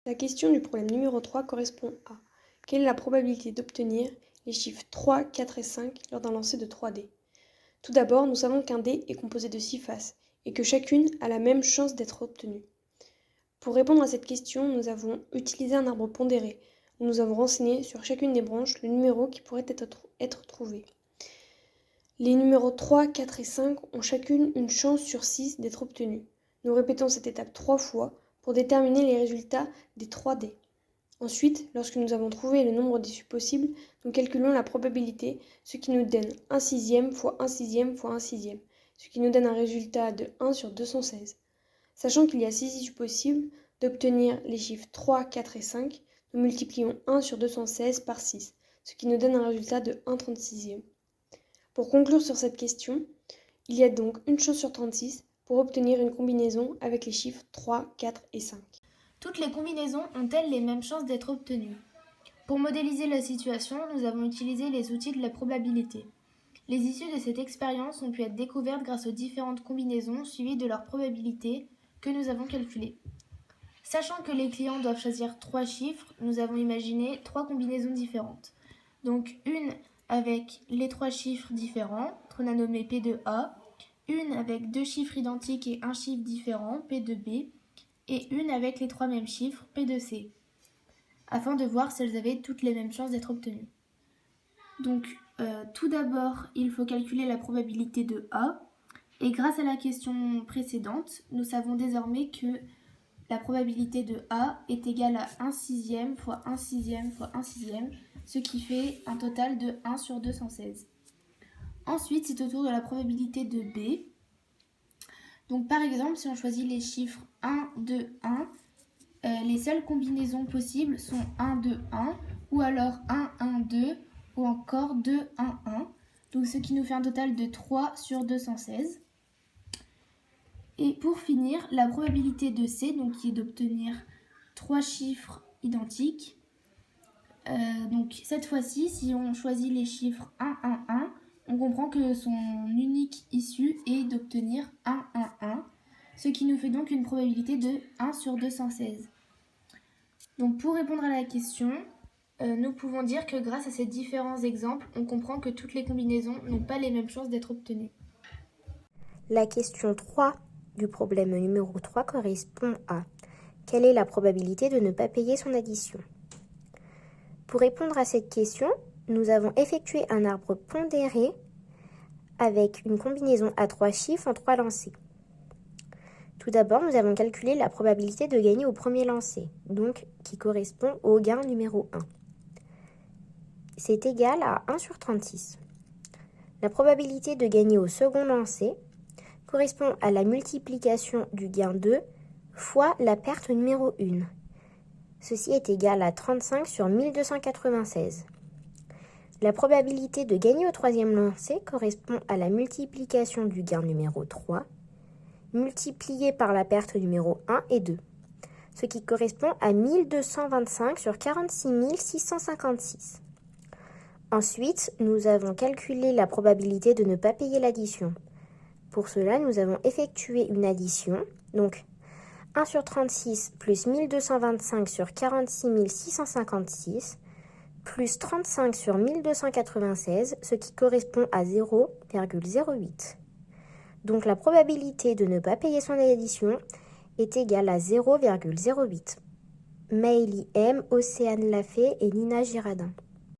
La question du problème numéro 3 correspond à: quelle est la probabilité d'obtenir les chiffres 3, 4 et 5 lors d'un lancer de 3 dés? Tout d'abord, nous savons qu'un dé est composé de 6 faces et que chacune a la même chance d'être obtenue. Pour répondre à cette question, nous avons utilisé un arbre pondéré, où nous avons renseigné sur chacune des branches le numéro qui pourrait être trouvé. Les numéros 3, 4 et 5 ont chacune une chance sur 6 d'être obtenus. Nous répétons cette étape 3 fois pour déterminer les résultats des 3 dés. Ensuite, lorsque nous avons trouvé le nombre d'issues possibles, nous calculons la probabilité, ce qui nous donne 1 sixième fois 1 sixième fois 1 sixième, ce qui nous donne un résultat de 1 sur 216. Sachant qu'il y a 6 issues possibles, d'obtenir les chiffres 3, 4 et 5, nous multiplions 1 sur 216 par 6, ce qui nous donne un résultat de 1/36. Pour conclure sur cette question, il y a donc une chance sur 36 pour obtenir une combinaison avec les chiffres 3, 4 et 5. Toutes les combinaisons ont-elles les mêmes chances d'être obtenues? Pour modéliser la situation, nous avons utilisé les outils de la probabilité. Les issues de cette expérience ont pu être découvertes grâce aux différentes combinaisons suivies de leur probabilité que nous avons calculées. Sachant que les clients doivent choisir 3 chiffres, nous avons imaginé 3 combinaisons différentes. Donc une avec les 3 chiffres différents, qu'on a nommé P de A, une avec 2 chiffres identiques et un chiffre différent, P de B, et une avec les 3 mêmes chiffres, P de C, afin de voir si elles avaient toutes les mêmes chances d'être obtenues. Donc, tout d'abord, il faut calculer la probabilité de A, et grâce à la question précédente, nous savons désormais que la probabilité de A est égale à 1 sixième fois 1 sixième fois 1 sixième, ce qui fait un total de 1 sur 216. Ensuite, c'est au tour de la probabilité de B. Donc par exemple, si on choisit les chiffres 1, 2, 1, les seules combinaisons possibles sont 1, 2, 1, ou alors 1, 1, 2, ou encore 2, 1, 1. Donc ce qui nous fait un total de 3 sur 216. Et pour finir, la probabilité de C, donc qui est d'obtenir 3 chiffres identiques. Donc cette fois-ci, si on choisit les chiffres 1, 1, 1, on comprend que son unique issue est d'obtenir 1, 1, 1, ce qui nous fait donc une probabilité de 1 sur 216. Donc pour répondre à la question, nous pouvons dire que grâce à ces différents exemples, on comprend que toutes les combinaisons n'ont pas les mêmes chances d'être obtenues. La question 3 du problème numéro 3 correspond à: quelle est la probabilité de ne pas payer son addition? Pour répondre à cette question, nous avons effectué un arbre pondéré avec une combinaison à 3 chiffres en 3 lancers. Tout d'abord, nous avons calculé la probabilité de gagner au premier lancer, donc qui correspond au gain numéro 1. C'est égal à 1 sur 36. La probabilité de gagner au second lancer correspond à la multiplication du gain 2 fois la perte numéro 1. Ceci est égal à 35 sur 1296. La probabilité de gagner au troisième lancer correspond à la multiplication du gain numéro 3 multiplié par la perte numéro 1 et 2, ce qui correspond à 1225 sur 46 656. Ensuite, nous avons calculé la probabilité de ne pas payer l'addition. Pour cela, nous avons effectué une addition, donc 1 sur 36 plus 1225 sur 46 656 plus 35 sur 1296, ce qui correspond à 0,08. Donc la probabilité de ne pas payer son addition est égale à 0,08. Maëlie M, Océane Lafay et Nina Girardin.